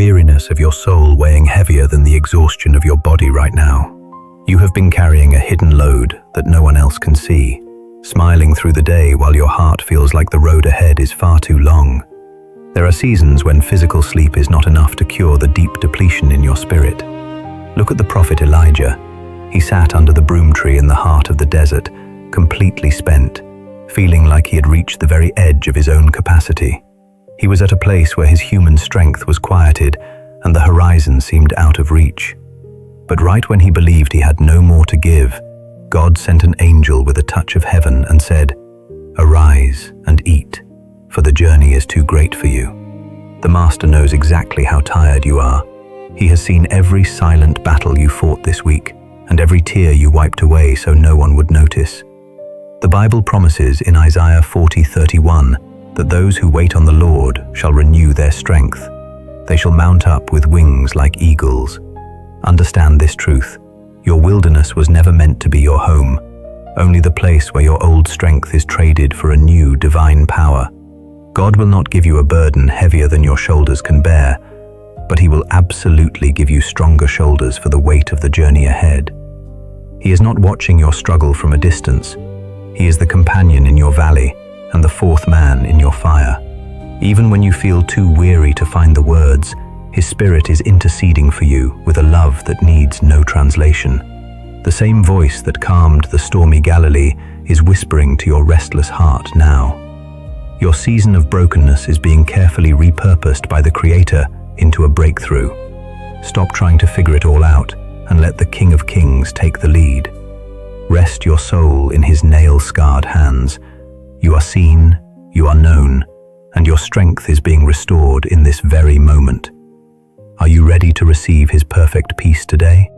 weariness of your soul weighing heavier than the exhaustion of your body right now. You have been carrying a hidden load that no one else can see, smiling through the day while your heart feels like the road ahead is far too long. There are seasons when physical sleep is not enough to cure the deep depletion in your spirit. Look at the prophet Elijah. He sat under the broom tree in the heart of the desert, completely spent, feeling like he had reached the very edge of his own capacity. He was at a place where his human strength was quieted and the horizon seemed out of reach. But right when he believed he had no more to give, God sent an angel with a touch of heaven and said, "Arise and eat, for the journey is too great for you." The Master knows exactly how tired you are. He has seen every silent battle you fought this week and every tear you wiped away so no one would notice. The Bible promises in Isaiah 40:31 that those who wait on the Lord shall renew their strength. They shall mount up with wings like eagles. Understand this truth. Your wilderness was never meant to be your home, only the place where your old strength is traded for a new divine power. God will not give you a burden heavier than your shoulders can bear, but He will absolutely give you stronger shoulders for the weight of the journey ahead. He is not watching your struggle from a distance. He is the companion in your valley and the fourth man in your fire. Even when you feel too weary to find the words, His Spirit is interceding for you with a love that needs no translation. The same voice that calmed the stormy Galilee is whispering to your restless heart now. Your season of brokenness is being carefully repurposed by the Creator into a breakthrough. Stop trying to figure it all out and let the King of Kings take the lead. Rest your soul in His nail-scarred hands. You are seen, you are known, and your strength is being restored in this very moment. Are you ready to receive His perfect peace today?